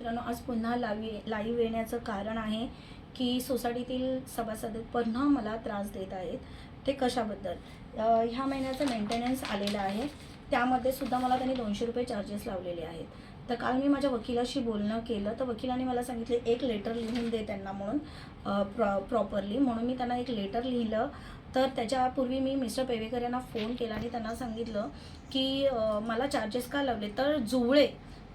मित्रांनो, आज पुन्हा लाईव्ह येण्याचं कारण आहे की सोसायटीतील सभासद पुन्हा मला त्रास देत आहेत. ते कशाबद्दल? ह्या महिन्याचं मेंटेनन्स आलेलं आहे, त्यामध्ये सुद्धा मला त्यांनी 200 रुपये चार्जेस लावलेले आहेत. तर काल मी माझ्या वकिलाशी बोलणं केलं, तर वकिलाने मला सांगितले एक लेटर लिहून दे त्यांना म्हणून, प्रॉपरली. म्हणून मी त्यांना एक लेटर लिहिलं. तर त्याच्यापूर्वी मी मिस्टर पेवेकर यांना फोन केला आणि त्यांना सांगितलं की मला चार्जेस का लावले. तर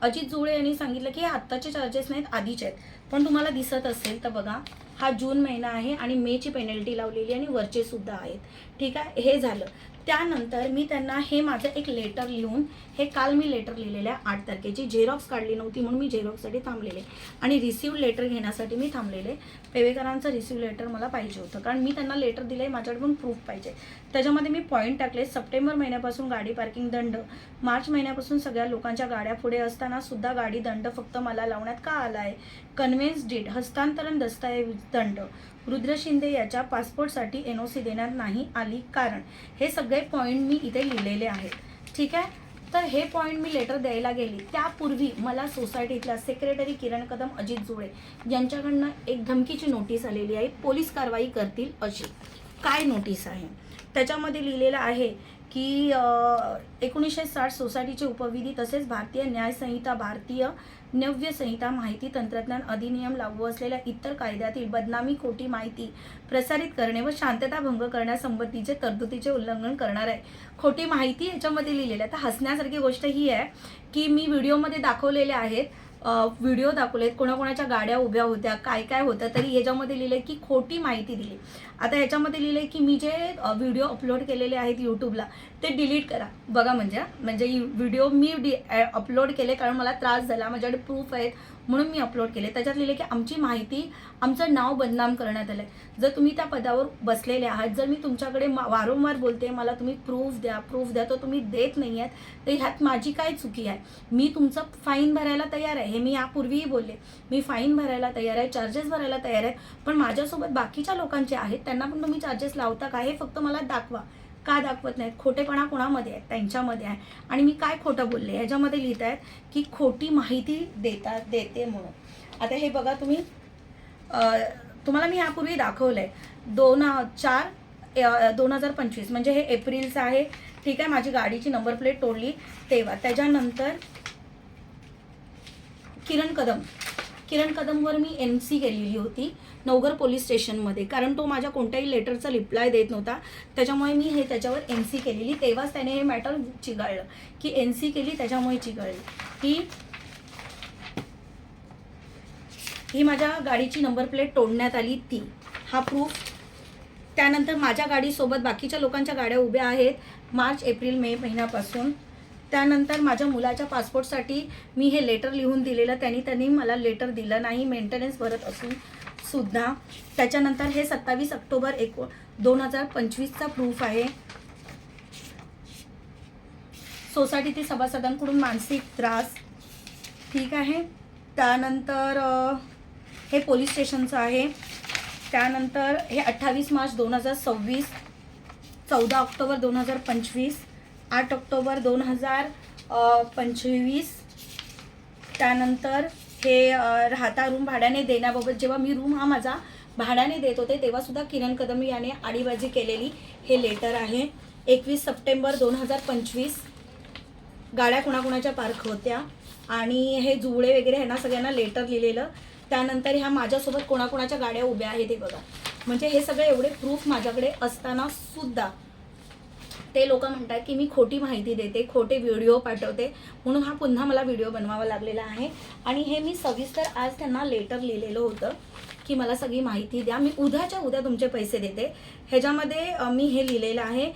अजित जुळे यांनी सांगितलं की हे आत्ताचे चार्जेस नाहीत, आधीचे आहेत. पण तुम्हाला दिसत असेल तर बघा, हा जून महिना आहे आणि मेची पेनल्टी लावलेली आणि वरचे सुद्धा आहेत. ठीक आहे, हे झालं. त्यानंतर मी त्यांना हे माझं एक लेटर लिहून, हे काल मी लेटर लिहिलेलं आहे 8 तारखेची, झेरॉक्स काढली नव्हती म्हणून मी झेरॉक्ससाठी थांबलेले आणि रिसिव्ह लेटर घेण्यासाठी मी थांबलेले. पेवेकरांचं रिसिव्ह लेटर मला पाहिजे होतं, कारण मी त्यांना लेटर दिलं आहे, माझ्याकडे पण प्रूफ पाहिजे. त्याच्यामध्ये मी पॉईंट टाकले. सप्टेंबर महिन्यापासून गाडी पार्किंग दंड, मार्च महिन्यापासून सगळ्या लोकांच्या गाड्या पुढे असताना सुद्धा गाडी दंड फक्त मला लावण्यात का आला आहे. कन्व्हेन्स डीड, हस्तांतरण दस्तऐवज दंड, रुद्र शिंदे याच्या पासपोर्टसाठी NOC देण्यात नाही आली कारण. हे सगळे पॉईंट मी इथे लिहिलेले आहेत. ठीक आहे, तर हे पॉईंट मी लेटर द्यायला गेली त्यापूर्वी मला सोसायटीतल्या सेक्रेटरी किरण कदम, अजित जुळे यांच्याकडनं एक धमकीची नोटीस आलेली आहे. पोलीस कारवाई करतील अशी. काय नोटीस आहे त्याच्यामध्ये लिहिलेलं आहे की 1960 सोसायटीचे उपविधी तसेच भारतीय न्याय संहिता, भारतीय नव्य संहिता, माहिती तंत्रज्ञान अधिनियम लागू असलेल्या इतर कायद्यातील बदनामी, खोटी माहिती प्रसारित करणे व शांतता भंग करण्यासंबंधीचे तरतुदीचे उल्लंघन करणार आहे. खोटी माहिती याच्यामध्ये लिहिलेली आहे. तर हसण्यासारखी गोष्ट ही आहे की मी व्हिडिओमध्ये दाखवलेले आहेत, व्हिडिओ दाखवलेत, कोणाकोणाच्या गाड्या उभ्या होत्या, काय काय होतं, तरी ह्याच्यामध्ये लिहिलं आहे की खोटी माहिती दिली. आता ह्याच्यामध्ये लिहिलं आहे की मी जे व्हिडिओ अपलोड केलेले आहेत यूट्यूबला ते डिलीट करा. बघा, म्हणजे व्हिडिओ मी अपलोड केले कारण मला त्रास झाला, माझ्याकडे प्रूफ आहेत म्हणून मी अपलोड केले. त्याच्यात लिहिले की आमची माहिती, आमचं नाव बदनाम करण्यात आलं आहे. जर तुम्ही त्या पदावर बसलेले आहात, जर मी तुमच्याकडे वारंवार बोलते मला तुम्ही प्रूफ द्या, तर तुम्ही देत नाही आहेत, तर ह्यात माझी काय चुकी आहे. मी तुमचं फाईन भरायला तयार आहे, हे मी यापूर्वीही बोलले. मी फाईन भरायला तयार आहे, चार्जेस भरायला तयार आहे, पण माझ्यासोबत बाकीच्या लोकांचे आहेत त्यांना पण तुम्ही चार्जेस लावता का हे फक्त मला दाखवा. का दाखवत नाहीत? खोटेपणा कोणामध्ये आहे? त्यांच्यामध्ये आहे. आणि मी काय खोटं बोलले ह्याच्यामध्ये लिहित आहेत की खोटी माहिती देते म्हणून. आता हे बघा तुम्ही, तुम्हाला मी यापूर्वी दाखवलं आहे 2/4/2025, म्हणजे हे एप्रिलचं आहे. ठीक आहे, माझी गाडीची नंबर प्लेट तोडली तेव्हा. त्याच्यानंतर किरण कदमवर मी NC केलेली होती नवघर पोलीस स्टेशनमध्ये, कारण तो माझ्या कोणत्याही लेटरचा रिप्लाय देत नव्हता. त्याच्यामुळे मी हे त्याच्यावर NC केलेली. तेव्हाच त्याने हे मॅटर चिघळलं की NC केली त्याच्यामुळे चिघळली. ही माझ्या गाडीची नंबर प्लेट तोडण्यात आली ती, हा प्रूफ. त्यानंतर माझ्या गाडीसोबत बाकीच्या लोकांच्या गाड्या उभ्या आहेत मार्च, एप्रिल, मे महिन्यापासून. त्यानंतर माझ्या मुलाच्या पासपोर्टसाठी मी हे लेटर लिहून दिलेलं, त्यांनी मला लेटर दिलं नाही, मेंटेनन्स भरत असून सुद्धा. त्याच्यानंतर हे 27 ऑक्टोबर 2025चा प्रूफ आहे. सोसायटीतील सभासदांकडून मानसिक त्रास. ठीक आहे, त्यानंतर हे पोलीस स्टेशनचं आहे. त्यानंतर हे 28 मार्च 2026, 14 ऑक्टोबर 2025, 8 ऑक्टोबर 2025. त्यानंतर हे राहता रूम भाड्याने देण्याबाबत, जेव्हा मी रूम हा माझा भाड्याने देत होते तेव्हा सुद्धा किरण कदम याने आडीबाजी केलेली हे लेटर आहे. 21 सप्टेंबर 2025, गाड्या कोणाकोणाच्या पार्क होत्या आणि हे जुळे वगैरे ह्यांना सगळ्यांना लेटर लिहिलेलं. त्यानंतर ह्या माझ्यासोबत कोणाकोणाच्या गाड्या उभ्या आहेत हे बघा. म्हणजे हे सगळे एवढे प्रूफ माझ्याकडे असताना सुद्धा ते लोक म्हणतात की मी खोटी माहिती देते, खोटे व्हिडिओ पाठवते, म्हणून हा पुन्हा मला व्हिडिओ बनवावा लागलेला आहे. आणि हे मी सविस्तर आज त्यांना लेटर लिहिलेलं होतं की मला सगळी माहिती द्या, मी उद्याच्या उद्या तुमचे पैसे देते. ह्याच्यामध्ये मी हे लिहिलेलं आहे.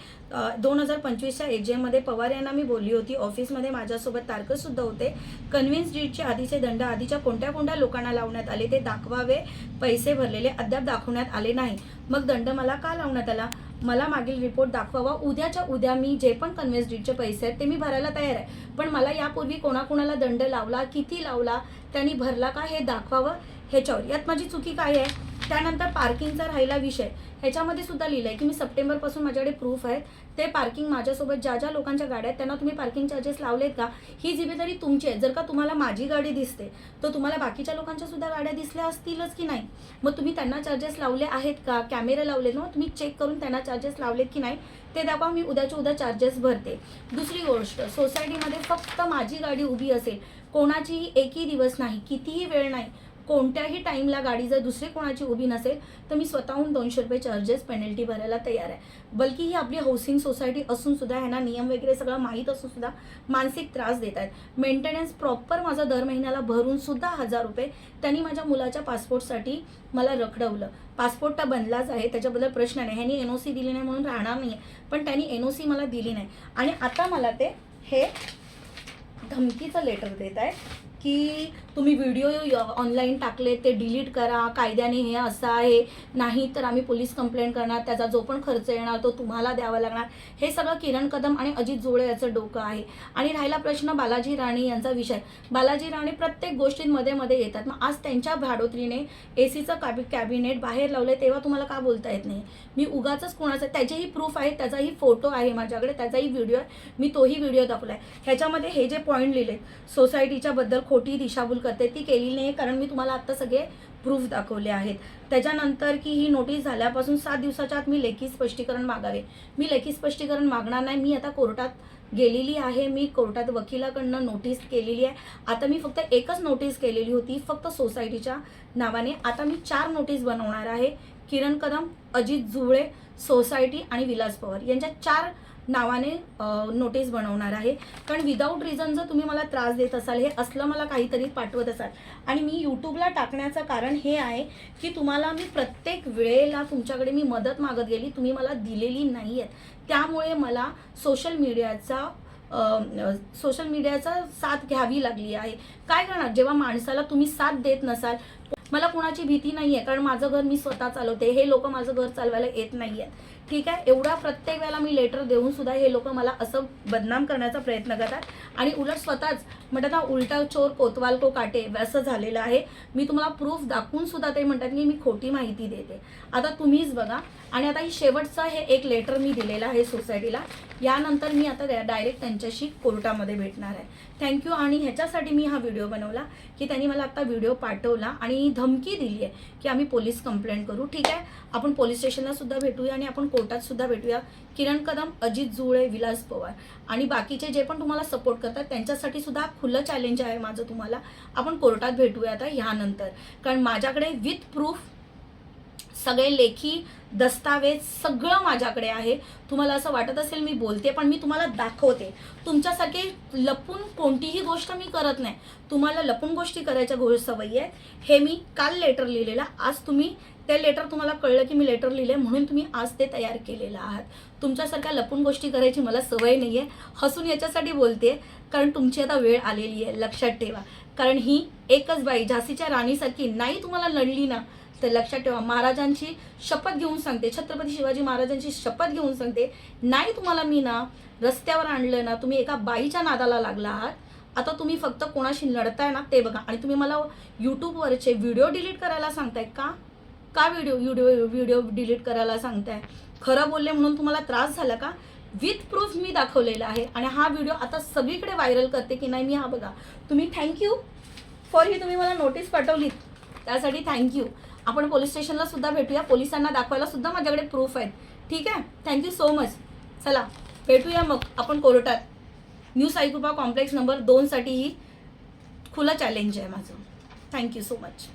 2025च्या AGM पवार यांना मी बोलली होती, ऑफिसमध्ये माझ्यासोबत तारकसुद्धा होते. कन्व्हिन्स डीडचे आधीचे दंड आधीच्या कोणत्या कोणत्या लोकांना लावण्यात आले ते दाखवावे, पैसे भरलेले अद्याप दाखवण्यात आले नाही, मग दंड मला का लावण्यात आला, मला मागील रिपोर्ट दाखवावा. उद्याच्या उद्या मी जे पण कन्व्हिन्स डीडचे पैसे आहेत ते मी भरायला तयार आहे, पण मला यापूर्वी कोणाकोणाला दंड लावला, किती लावला, त्यांनी भरला का हे दाखवावं. ह्याच्यावर यात माझी चुकी काय आहे? त्यानंतर पार्किंगचा राहिला विषय, ह्याच्यामध्ये सुद्धा लिहिलं आहे की मी सप्टेंबरपासून माझ्याकडे प्रूफ आहेत, ते पार्किंग माझ्यासोबत ज्या ज्या लोकांच्या गाड्या आहेत त्यांना तुम्ही पार्किंग चार्जेस लावलेत का, ही जिम्मेदारी तुमची आहे. जर का तुम्हाला माझी गाडी दिसते तर तुम्हाला बाकीच्या लोकांच्या सुद्धा गाड्या दिसल्या असतीलच की नाही, मग तुम्ही त्यांना चार्जेस लावले आहेत का, कॅमेरे लावलेत ना, तुम्ही चेक करून त्यांना चार्जेस लावलेत की नाही ते दाखवा, मी उद्याच्या उद्या चार्जेस भरते. दुसरी गोष्ट, सोसायटीमध्ये फक्त माझी गाडी उभी असेल, कोणाचीही एकही दिवस नाही, कितीही वेळ नाही, कोणत्याही टाईमला गाडी जर दुसरी कोणाची उभी नसेल तर मी स्वतःहून 200 रुपये चार्जेस पेनल्टी भरायला तयार आहे. बल्कि ही आपली हाऊसिंग सोसायटी असून सुद्धा ह्यांना नियम वगैरे सगळं माहीत असून सुद्धा मानसिक त्रास देत आहेत. मेंटेनन्स प्रॉपर माझा दर महिन्याला भरून सुद्धा 1000 रुपये त्यांनी माझ्या मुलाच्या पासपोर्टसाठी मला रखडवलं. पासपोर्ट तर बनलाच आहे, त्याच्याबद्दल प्रश्न नाही, ह्यांनी NOC दिली नाही म्हणून राहणार नाही, पण त्यांनी NOC मला दिली नाही. आणि आता मला ते हे धमकीचं लेटर देत आहे की तुम्ही व्हिडिओ ऑनलाईन टाकले ते डिलीट करा, कायद्याने हे असं आहे, नाही तर आम्ही पोलीस कंप्लेंट करणार, त्याचा जो पण खर्च येणार तो तुम्हाला द्यावा लागणार. हे सगळं किरण कदम आणि अजित जोळे याचं डोकं आहे. आणि राहिला प्रश्न बालाजी राणे यांचा विषय, बालाजी राणे प्रत्येक गोष्टींमध्ये मध्ये येतात. मग आज त्यांच्या भाडोत्रीने AC कॅबिनेट बाहेर लावले तेव्हा तुम्हाला का बोलता येत नाही. मी उगाच कोणाचं, त्याचेही प्रूफ आहे, त्याचाही फोटो आहे माझ्याकडे, त्याचाही व्हिडिओ आहे, मी तोही व्हिडिओ दाखवला आहे. ह्याच्यामध्ये हे जे पॉईंट लिहिले सोसायटीच्या बद्दल खोटी दिशाभूल करते ती केलेली नाही, कारण मी तुम्हाला आत्ता सगळे प्रूफ दाखवले आहेत. त्याच्यानंतर की ही नोटीस झाल्यापासून 7 दिवसाच्या आत मी लेखी स्पष्टीकरण मागावे, मी लेखी स्पष्टीकरण मागणार नाही. मी आता कोर्टात गेलेली आहे, मी कोर्टात वकिलाकडनं नोटीस केलेली आहे. आता मी फक्त एकच नोटीस केलेली होती फक्त सोसायटीच्या नावाने, आता मी 4 नोटीस बनवणार आहे. किरण कदम, अजित जुळे, सोसायटी आणि विलास पवार यांच्या 4 नावाने नोटीस बनवणार आहे. कारण विदाऊट रिझन जर तुम्ही मला त्रास देत असाल, हे असलं मला काहीतरी पाठवत असाल, आणि मी यूट्यूबला टाकण्याचं कारण हे आहे की तुम्हाला मी प्रत्येक वेळेला तुमच्याकडे मी मदत मागत गेली, तुम्ही मला दिलेली नाही आहे. त्यामुळे मला सोशल मीडियाचा साथ घ्यावी लागली आहे. काय करणार, जेव्हा माणसाला तुम्ही साथ देत नसाल. मला कुणाची भीती नाही आहे, कारण माझं घर मी स्वतः चालवते, हे लोक माझं घर चालवायला येत नाही आहेत. ठीक आहे, एवढा प्रत्येक वेळेला मी लेटर देऊन सुद्धा हे लोक मला असं बदनाम करण्याचा प्रयत्न करतात. आणि उलट स्वतःच म्हणतात ना, उलटा चोर कोतवाल को काटे, असं झालेलं आहे. मी तुम्हाला प्रूफ दाखवून सुद्धा ते म्हणतात की मी खोटी माहिती देते. आता तुम्हीच बघा. आणि आता ही शेवटचं हे एक लेटर मी दिलेलं आहे सोसायटीला, यानंतर मी आता डायरेक्ट त्यांच्याशी कोर्टामध्ये भेटणार आहे. थँक्यू. आणि ह्याच्यासाठी मी हा व्हिडिओ बनवला की त्यांनी मला आता व्हिडिओ पाठवला आणि धमकी दिली आहे की आम्ही पोलीस कंप्लेंट करू. ठीक आहे, आपण पोलीस स्टेशनला सुद्धा भेटूया आणि आपण कोर्टात सुद्धा भेटूया. किरण कदम, अजित जुळे, विलास पवार आणि बाकीचे जे पण तुम्हाला सपोर्ट करतात त्यांच्यासाठी सुद्धा खुलं चॅलेंज आहे माझं तुम्हाला. आपण कोर्टात भेटूया आता ह्यानंतर, कारण माझ्याकडे विथ प्रूफ सगळे लेखी दस्तावेज सगळं माझ्याकडे आहे. तुम्हाला असं वाटत असेल मी बोलते, पण मी तुम्हाला दाखवते. तुमच्यासारखे लपून कोणतीही गोष्ट मी करत नाही. तुम्हाला लपून गोष्टी करायच्या सवयी आहे. हे मी काल लेटर लिहिलेलं, आज तुम्ही ते लेटर तुम्हाला कळलं की मी लेटर लिहिले म्हणून तुम्ही आज ते तयार केलेलं आहात. तुमच्यासारख्या लपून गोष्टी करायची मला सवय नाही आहे. हसून याच्यासाठी बोलते कारण तुमची आता वेळ आलेली आहे, लक्षात ठेवा. कारण ही एकच बाई झाशीच्या राणीसारखी नाही तुम्हाला लढली ना, तर लक्षात ठेवा, महाराजांची शपथ घेऊन सांगते, छत्रपती शिवाजी महाराजांची शपथ घेऊन सांगते, नाही तुम्हाला मी ना रस्त्यावर आणलं ना, तुम्ही एका बाईच्या नादाला लागला आहात. आता तुम्ही फक्त कोणाशी लढताय ना ते बघा. आणि तुम्ही मला यूट्यूबवरचे व्हिडिओ डिलीट करायला सांगताय का व्हिडिओ डिलीट करायला सांगताय? खरं बोलले म्हणून तुम्हाला त्रास झाला का? विथ प्रूफ मी दाखवलेला आहे. आणि हा व्हिडिओ आता सगळीकडे व्हायरल करते की नाही मी, हा बघा. तुम्ही थँक्यू फॉर ही तुम्ही मला नोटीस पाठवलीत, त्यासाठी थँक्यू. आपण पोलीस स्टेशनला सुद्धा भेटूया, पोलिसांना दाखवायला सुद्धा माझ्याकडे प्रूफ आहेत. ठीक आहे, थँक्यू सो मच. चला भेटूया मग आपण कोर्टात. न्यू साईकृपा कॉम्प्लेक्स नंबर 2 साठी ही खुलं चॅलेंज आहे माझं. Thank you so much.